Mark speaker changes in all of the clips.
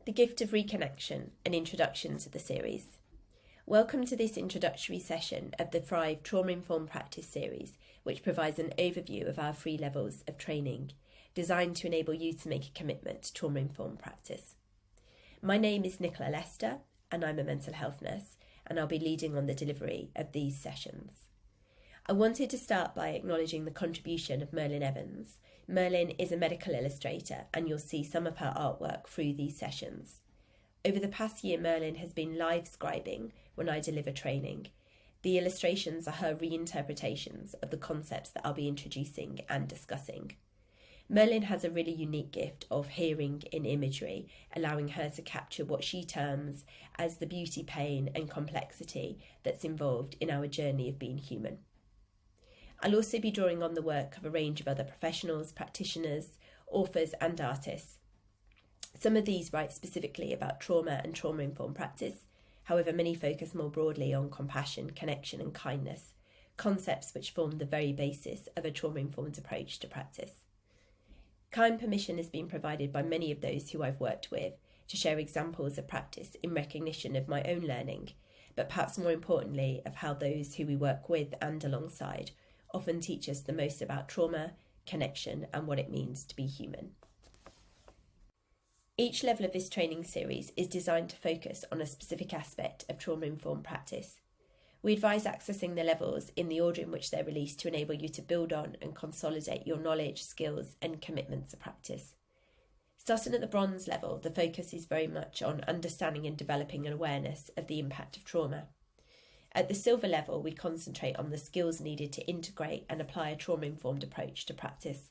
Speaker 1: The Gift of Reconnection, an introduction to the series. Welcome to this introductory session of the Thrive Trauma-Informed Practice series, which provides an overview of our 3 levels of training, designed to enable you to make a commitment to trauma-informed practice. My name is Nicola Lester, and I'm a mental health nurse, and I'll be leading on the delivery of these sessions. I wanted to start by acknowledging the contribution of Merlin Evans. Merlin is a medical illustrator, and you'll see some of her artwork through these sessions. Over the past year, Merlin has been live scribing when I deliver training. The illustrations are her reinterpretations of the concepts that I'll be introducing and discussing. Merlin has a really unique gift of hearing in imagery, allowing her to capture what she terms as the beauty, pain and complexity that's involved in our journey of being human. I'll also be drawing on the work of a range of other professionals, practitioners, authors and artists. Some of these write specifically about trauma and trauma-informed practice. However, many focus more broadly on compassion, connection and kindness, concepts which form the very basis of a trauma-informed approach to practice. Kind permission has been provided by many of those who I've worked with to share examples of practice in recognition of my own learning, but perhaps more importantly of how those who we work with and alongside often teach us the most about trauma, connection and what it means to be human. Each level of this training series is designed to focus on a specific aspect of trauma-informed practice. We advise accessing the levels in the order in which they're released to enable you to build on and consolidate your knowledge, skills and commitment to practice. Starting at the bronze level, the focus is very much on understanding and developing an awareness of the impact of trauma. At the silver level, we concentrate on the skills needed to integrate and apply a trauma-informed approach to practice.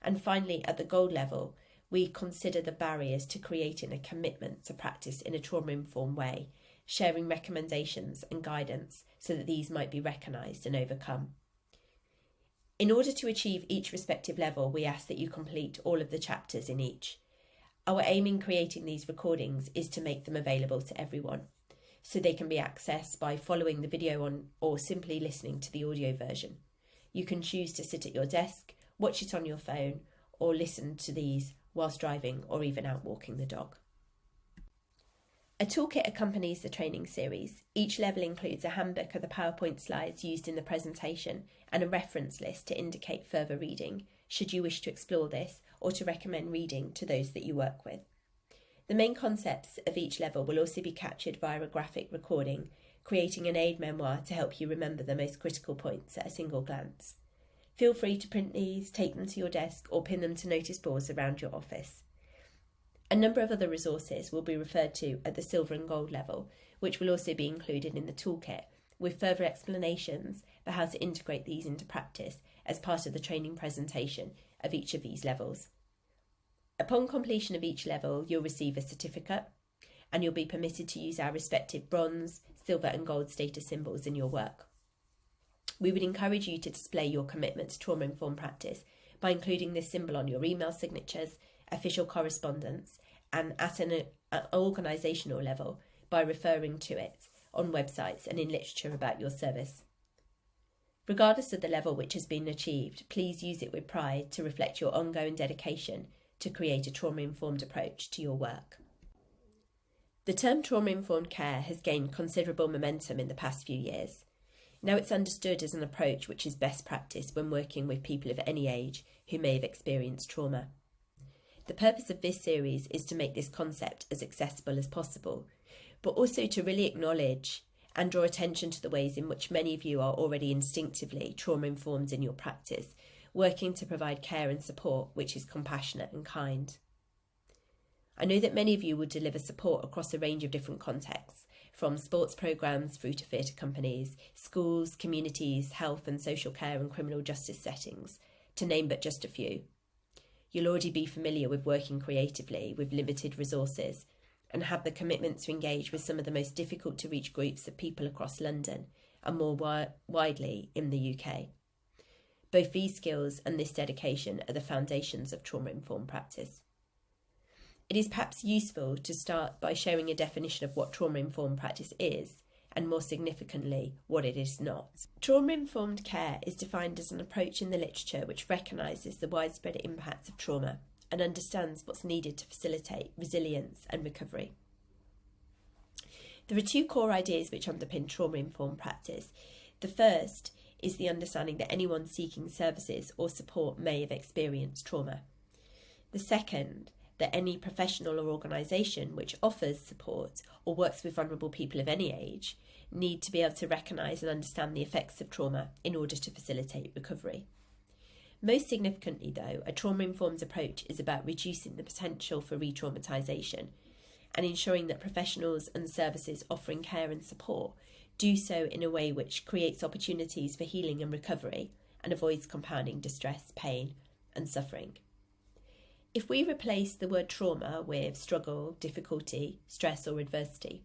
Speaker 1: And finally, at the gold level, we consider the barriers to creating a commitment to practice in a trauma-informed way, sharing recommendations and guidance so that these might be recognised and overcome. In order to achieve each respective level, we ask that you complete all of the chapters in each. Our aim in creating these recordings is to make them available to everyone, so they can be accessed by following the video on or simply listening to the audio version. You can choose to sit at your desk, watch it on your phone, or listen to these whilst driving or even out walking the dog. A toolkit accompanies the training series. Each level includes a handbook of the PowerPoint slides used in the presentation and a reference list to indicate further reading, should you wish to explore this or to recommend reading to those that you work with. The main concepts of each level will also be captured via a graphic recording, creating an aid memoir to help you remember the most critical points at a single glance. Feel free to print these, take them to your desk or pin them to notice boards around your office. A number of other resources will be referred to at the silver and gold level, which will also be included in the toolkit, with further explanations for how to integrate these into practice as part of the training presentation of each of these levels. Upon completion of each level, you'll receive a certificate and you'll be permitted to use our respective bronze, silver and gold status symbols in your work. We would encourage you to display your commitment to trauma-informed practice by including this symbol on your email signatures, official correspondence and at an organisational level by referring to it on websites and in literature about your service. Regardless of the level which has been achieved, please use it with pride to reflect your ongoing dedication to create a trauma-informed approach to your work. The term trauma-informed care has gained considerable momentum in the past few years. Now it's understood as an approach which is best practice when working with people of any age who may have experienced trauma. The purpose of this series is to make this concept as accessible as possible, but also to really acknowledge and draw attention to the ways in which many of you are already instinctively trauma-informed in your practice, working to provide care and support which is compassionate and kind. I know that many of you will deliver support across a range of different contexts, from sports programmes through to theatre companies, schools, communities, health and social care and criminal justice settings, to name but just a few. You'll already be familiar with working creatively with limited resources and have the commitment to engage with some of the most difficult to reach groups of people across London and more widely in the UK. Both these skills and this dedication are the foundations of trauma-informed practice. It is perhaps useful to start by sharing a definition of what trauma-informed practice is, and more significantly, what it is not. Trauma-informed care is defined as an approach in the literature which recognises the widespread impact of trauma and understands what's needed to facilitate resilience and recovery. There are two core ideas which underpin trauma-informed practice. The first is the understanding that anyone seeking services or support may have experienced trauma. The second, that any professional or organisation which offers support or works with vulnerable people of any age need to be able to recognise and understand the effects of trauma in order to facilitate recovery. Most significantly, though, a trauma-informed approach is about reducing the potential for re-traumatisation and ensuring that professionals and services offering care and support do so in a way which creates opportunities for healing and recovery and avoids compounding distress, pain and suffering. If we replace the word trauma with struggle, difficulty, stress or adversity,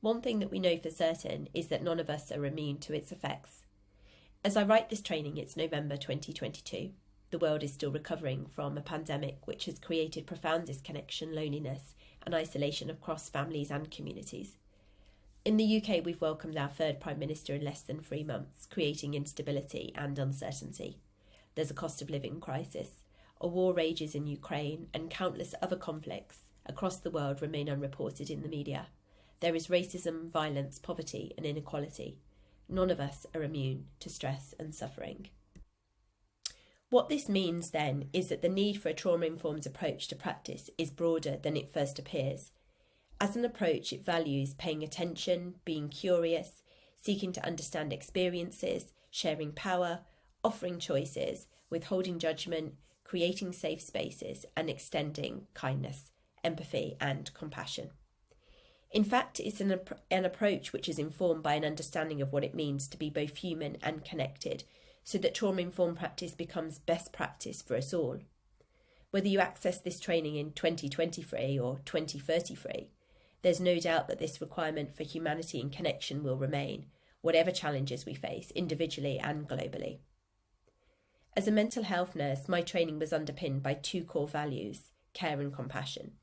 Speaker 1: one thing that we know for certain is that none of us are immune to its effects. As I write this training, it's November 2022. The world is still recovering from a pandemic which has created profound disconnection, loneliness and isolation across families and communities. In the UK, we've welcomed our third Prime Minister in less than 3 months, creating instability and uncertainty. There's a cost of living crisis. A war rages in Ukraine and countless other conflicts across the world remain unreported in the media. There is racism, violence, poverty and inequality. None of us are immune to stress and suffering. What this means then is that the need for a trauma-informed approach to practice is broader than it first appears. As an approach, it values paying attention, being curious, seeking to understand experiences, sharing power, offering choices, withholding judgment, creating safe spaces, and extending kindness, empathy, and compassion. In fact, it's an approach which is informed by an understanding of what it means to be both human and connected, so that trauma-informed practice becomes best practice for us all. Whether you access this training in 2023 or 2033, there's no doubt that this requirement for humanity and connection will remain, whatever challenges we face, individually and globally. As a mental health nurse, my training was underpinned by two core values, care and compassion.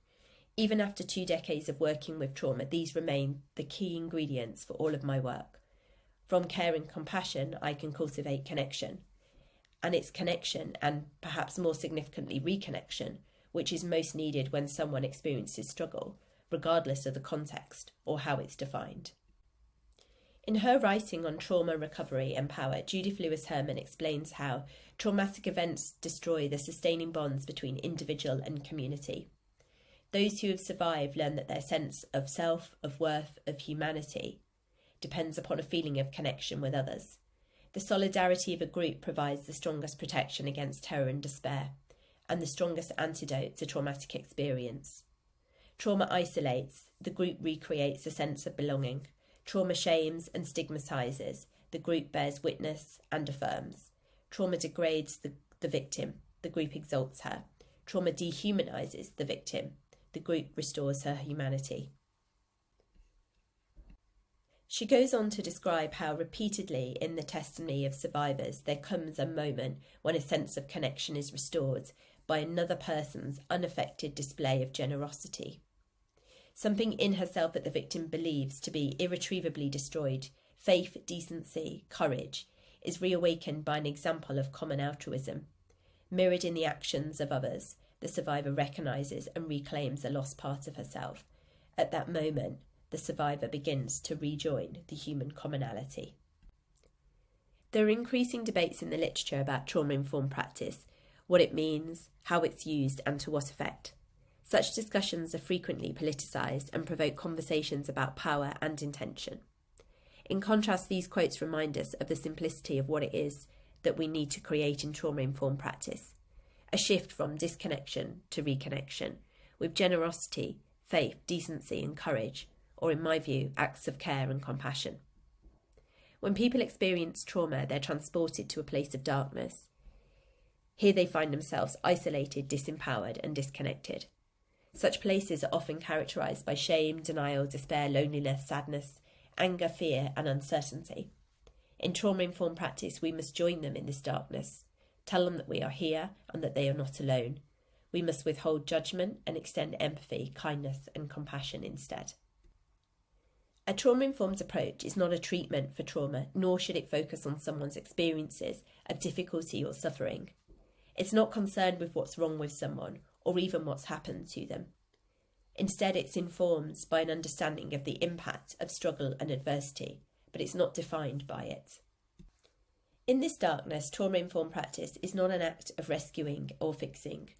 Speaker 1: Even after 2 decades of working with trauma, these remain the key ingredients for all of my work. From care and compassion, I can cultivate connection. And it's connection, and perhaps more significantly reconnection, which is most needed when someone experiences struggle, regardless of the context or how it's defined. In her writing on trauma, recovery and power, Judith Lewis Herman explains how traumatic events destroy the sustaining bonds between individual and community. Those who have survived learn that their sense of self, of worth, of humanity depends upon a feeling of connection with others. The solidarity of a group provides the strongest protection against terror and despair, and the strongest antidote to traumatic experience. Trauma isolates, the group recreates a sense of belonging. Trauma shames and stigmatizes, the group bears witness and affirms. Trauma degrades the victim, the group exalts her. Trauma dehumanizes the victim, the group restores her humanity. She goes on to describe how repeatedly in the testimony of survivors there comes a moment when a sense of connection is restored by another person's unaffected display of generosity. Something in herself that the victim believes to be irretrievably destroyed, faith, decency, courage, is reawakened by an example of common altruism. Mirrored in the actions of others, the survivor recognises and reclaims a lost part of herself. At that moment, the survivor begins to rejoin the human commonality. There are increasing debates in the literature about trauma-informed practice, what it means, how it's used, and to what effect. Such discussions are frequently politicised and provoke conversations about power and intention. In contrast, these quotes remind us of the simplicity of what it is that we need to create in trauma-informed practice. A shift from disconnection to reconnection, with generosity, faith, decency and courage, or in my view, acts of care and compassion. When people experience trauma, they're transported to a place of darkness. Here they find themselves isolated, disempowered and disconnected. Such places are often characterised by shame, denial, despair, loneliness, sadness, anger, fear and uncertainty. In trauma-informed practice, we must join them in this darkness, tell them that we are here and that they are not alone. We must withhold judgment and extend empathy, kindness and compassion instead. A trauma-informed approach is not a treatment for trauma, nor should it focus on someone's experiences of difficulty or suffering. It's not concerned with what's wrong with someone or even what's happened to them. Instead, it's informed by an understanding of the impact of struggle and adversity, but it's not defined by it. In this darkness, trauma-informed practice is not an act of rescuing or fixing.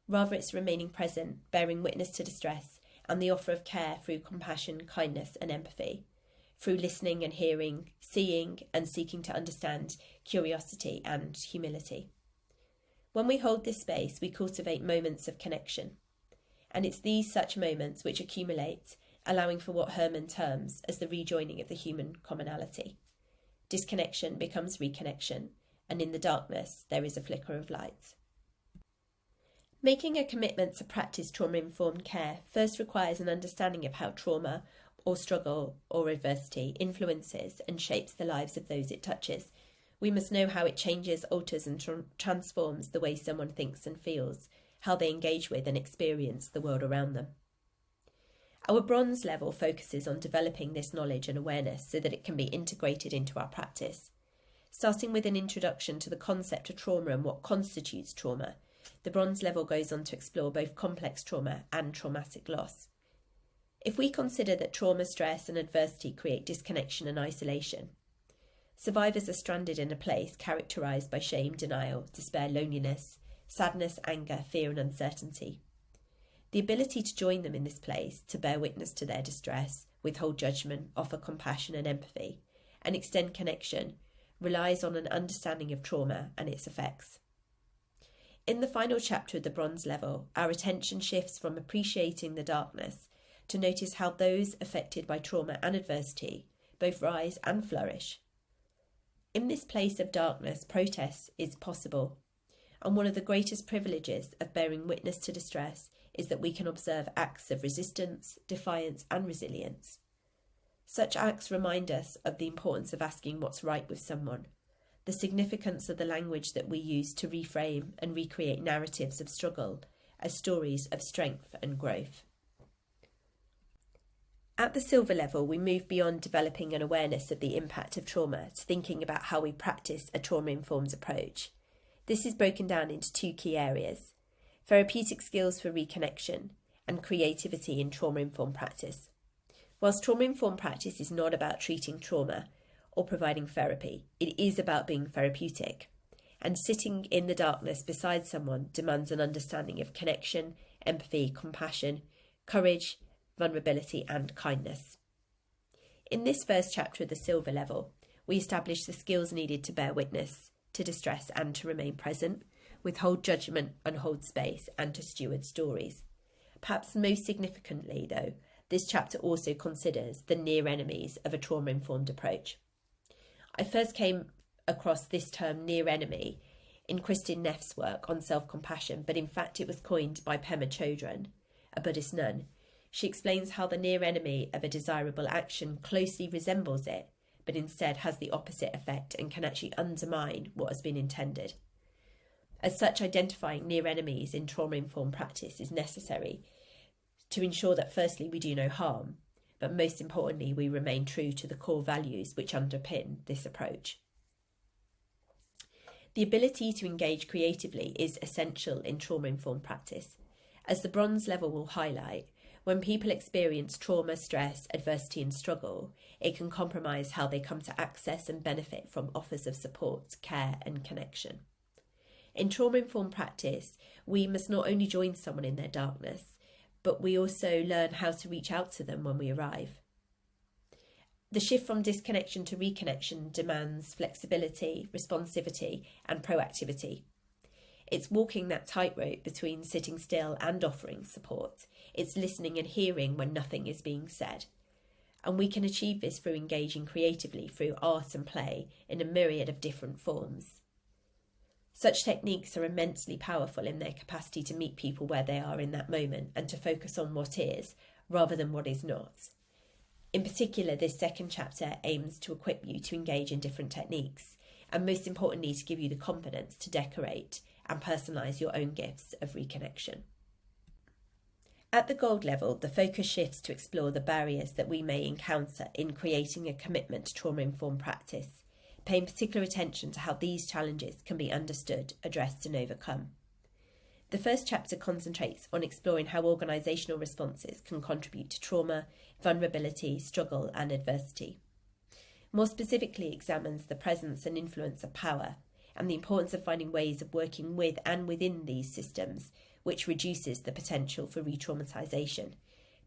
Speaker 1: Rather, it's remaining present, bearing witness to distress, and the offer of care through compassion, kindness, and empathy, through listening and hearing, seeing and seeking to understand, curiosity and humility. When we hold this space, we cultivate moments of connection, and it's these such moments which accumulate, allowing for what Herman terms as the rejoining of the human commonality. Disconnection becomes reconnection, and in the darkness there is a flicker of light. Making a commitment to practice trauma-informed care first requires an understanding of how trauma or struggle or adversity influences and shapes the lives of those it touches. We must know how it changes, alters and transforms the way someone thinks and feels, how they engage with and experience the world around them. Our bronze level focuses on developing this knowledge and awareness so that it can be integrated into our practice. Starting with an introduction to the concept of trauma and what constitutes trauma, the bronze level goes on to explore both complex trauma and traumatic loss. If we consider that trauma, stress and adversity create disconnection and isolation, survivors are stranded in a place characterised by shame, denial, despair, loneliness, sadness, anger, fear and uncertainty. The ability to join them in this place, to bear witness to their distress, withhold judgment, offer compassion and empathy, and extend connection, relies on an understanding of trauma and its effects. In the final chapter of the bronze level, our attention shifts from appreciating the darkness to notice how those affected by trauma and adversity both rise and flourish. In this place of darkness, protest is possible, and one of the greatest privileges of bearing witness to distress is that we can observe acts of resistance, defiance and resilience. Such acts remind us of the importance of asking what's right with someone, the significance of the language that we use to reframe and recreate narratives of struggle as stories of strength and growth. At the silver level, we move beyond developing an awareness of the impact of trauma to thinking about how we practice a trauma-informed approach. This is broken down into two key areas: therapeutic skills for reconnection and creativity in trauma-informed practice. Whilst trauma-informed practice is not about treating trauma or providing therapy, it is about being therapeutic. And sitting in the darkness beside someone demands an understanding of connection, empathy, compassion, courage, vulnerability and kindness. In this first chapter of the silver level, we establish the skills needed to bear witness to distress and to remain present, withhold judgment and hold space, and to steward stories. Perhaps most significantly, though, this chapter also considers the near enemies of a trauma-informed approach. I first came across this term near enemy in Kristin Neff's work on self-compassion, but in fact it was coined by Pema Chodron, a Buddhist nun. She explains how the near enemy of a desirable action closely resembles it, but instead has the opposite effect and can actually undermine what has been intended. As such, identifying near enemies in trauma-informed practice is necessary to ensure that firstly we do no harm, but most importantly we remain true to the core values which underpin this approach. The ability to engage creatively is essential in trauma-informed practice. As the bronze level will highlight, when people experience trauma, stress, adversity and struggle, it can compromise how they come to access and benefit from offers of support, care and connection. In trauma-informed practice, we must not only join someone in their darkness, but we also learn how to reach out to them when we arrive. The shift from disconnection to reconnection demands flexibility, responsivity and proactivity. It's walking that tightrope between sitting still and offering support. It's listening and hearing when nothing is being said. And we can achieve this through engaging creatively through art and play in a myriad of different forms. Such techniques are immensely powerful in their capacity to meet people where they are in that moment and to focus on what is rather than what is not. In particular, this second chapter aims to equip you to engage in different techniques and most importantly to give you the confidence to decorate and personalise your own gifts of reconnection. At the gold level, the focus shifts to explore the barriers that we may encounter in creating a commitment to trauma-informed practice, paying particular attention to how these challenges can be understood, addressed and overcome. The first chapter concentrates on exploring how organisational responses can contribute to trauma, vulnerability, struggle and adversity. More specifically examines the presence and influence of power and the importance of finding ways of working with and within these systems, which reduces the potential for re-traumatisation,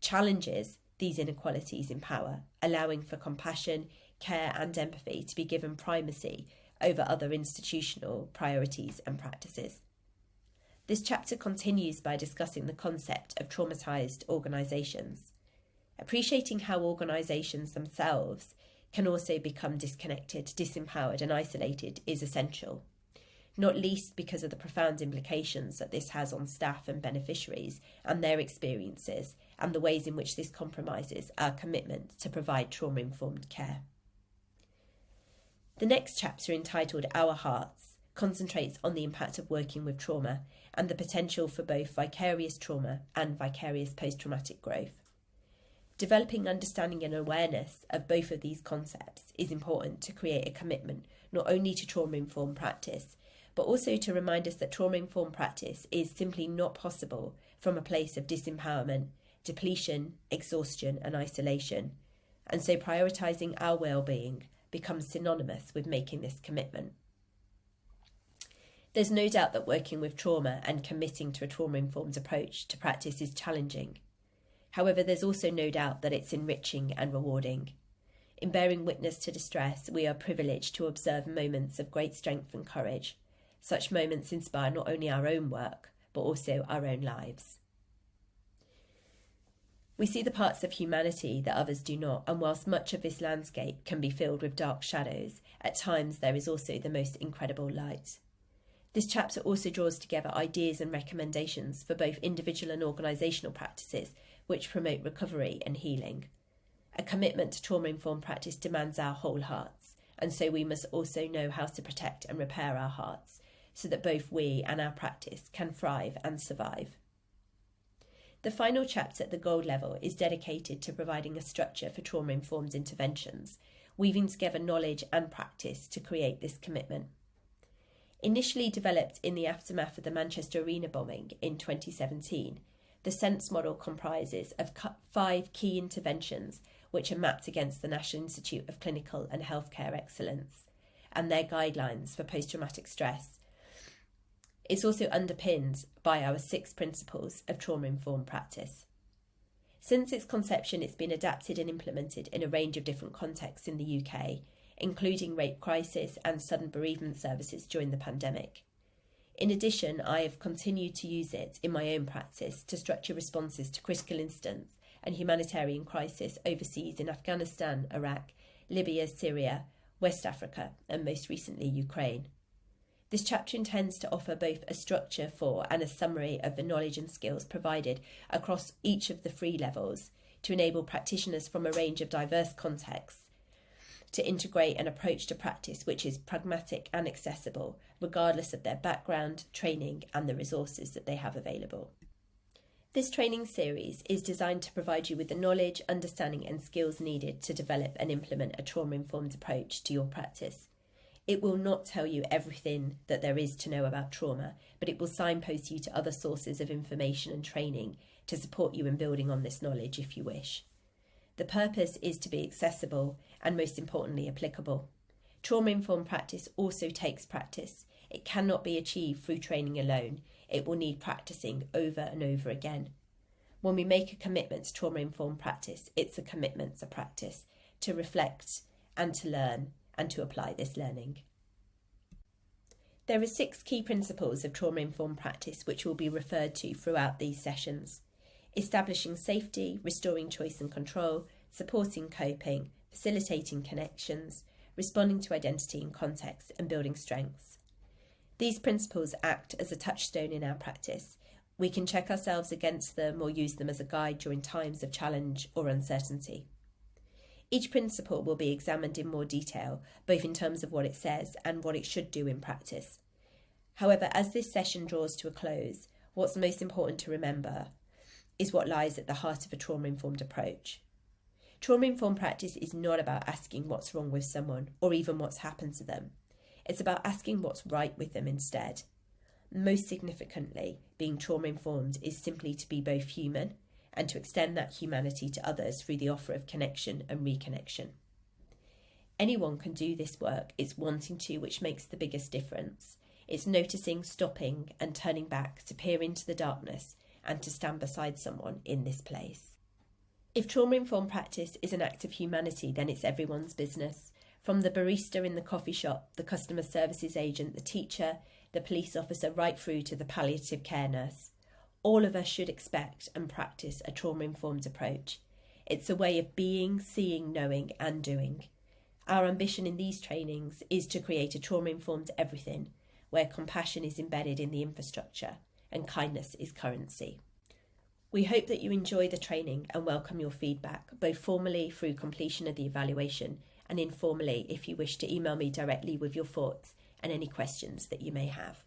Speaker 1: challenges these inequalities in power, allowing for compassion, care and empathy to be given primacy over other institutional priorities and practices. This chapter continues by discussing the concept of traumatised organisations. Appreciating how organisations themselves can also become disconnected, disempowered and isolated is essential, not least because of the profound implications that this has on staff and beneficiaries and their experiences, and the ways in which this compromises our commitment to provide trauma-informed care. The next chapter, entitled Our Hearts, concentrates on the impact of working with trauma and the potential for both vicarious trauma and vicarious post-traumatic growth. Developing understanding and awareness of both of these concepts is important to create a commitment not only to trauma-informed practice, but also to remind us that trauma-informed practice is simply not possible from a place of disempowerment, depletion, exhaustion and isolation, and so prioritising our well-being becomes synonymous with making this commitment. There's no doubt that working with trauma and committing to a trauma-informed approach to practice is challenging. However, there's also no doubt that it's enriching and rewarding. In bearing witness to distress, we are privileged to observe moments of great strength and courage. Such moments inspire not only our own work, but also our own lives. We see the parts of humanity that others do not, and whilst much of this landscape can be filled with dark shadows, at times there is also the most incredible light. This chapter also draws together ideas and recommendations for both individual and organisational practices which promote recovery and healing. A commitment to trauma-informed practice demands our whole hearts, and so we must also know how to protect and repair our hearts so that both we and our practice can thrive and survive. The final chapter at the gold level is dedicated to providing a structure for trauma-informed interventions, weaving together knowledge and practice to create this commitment. Initially developed in the aftermath of the Manchester Arena bombing in 2017, the SENSE model comprises of 5 key interventions which are mapped against the National Institute of Clinical and Healthcare Excellence and their guidelines for post-traumatic stress. It's also underpinned by our 6 principles of trauma-informed practice. Since its conception, it's been adapted and implemented in a range of different contexts in the UK, including rape crisis and sudden bereavement services during the pandemic. In addition, I have continued to use it in my own practice to structure responses to critical incidents and humanitarian crisis overseas in Afghanistan, Iraq, Libya, Syria, West Africa, and most recently Ukraine. This chapter intends to offer both a structure for and a summary of the knowledge and skills provided across each of the 3 levels to enable practitioners from a range of diverse contexts to integrate an approach to practice which is pragmatic and accessible, regardless of their background, training, and the resources that they have available. This training series is designed to provide you with the knowledge, understanding, and skills needed to develop and implement a trauma-informed approach to your practice. It will not tell you everything that there is to know about trauma, but it will signpost you to other sources of information and training to support you in building on this knowledge if you wish. The purpose is to be accessible and, most importantly, applicable. Trauma-informed practice also takes practice. It cannot be achieved through training alone. It will need practicing over and over again. When we make a commitment to trauma-informed practice, it's a commitment to practice, to reflect and to learn and to apply this learning. There are 6 key principles of trauma-informed practice which will be referred to throughout these sessions. Establishing safety, restoring choice and control, supporting coping, facilitating connections, responding to identity and context, and building strengths. These principles act as a touchstone in our practice. We can check ourselves against them or use them as a guide during times of challenge or uncertainty. Each principle will be examined in more detail, both in terms of what it says and what it should do in practice. However, as this session draws to a close, what's most important to remember is what lies at the heart of a trauma-informed approach. Trauma-informed practice is not about asking what's wrong with someone or even what's happened to them. It's about asking what's right with them instead. Most significantly, being trauma-informed is simply to be both human and to extend that humanity to others through the offer of connection and reconnection. Anyone can do this work, it's wanting to which makes the biggest difference. It's noticing, stopping and turning back to peer into the darkness and to stand beside someone in this place. If trauma-informed practice is an act of humanity, then it's everyone's business. From the barista in the coffee shop, the customer services agent, the teacher, the police officer, right through to the palliative care nurse. All of us should expect and practice a trauma-informed approach. It's a way of being, seeing, knowing and doing. Our ambition in these trainings is to create a trauma-informed everything, where compassion is embedded in the infrastructure and kindness is currency. We hope that you enjoy the training and welcome your feedback, both formally through completion of the evaluation and informally if you wish to email me directly with your thoughts and any questions that you may have.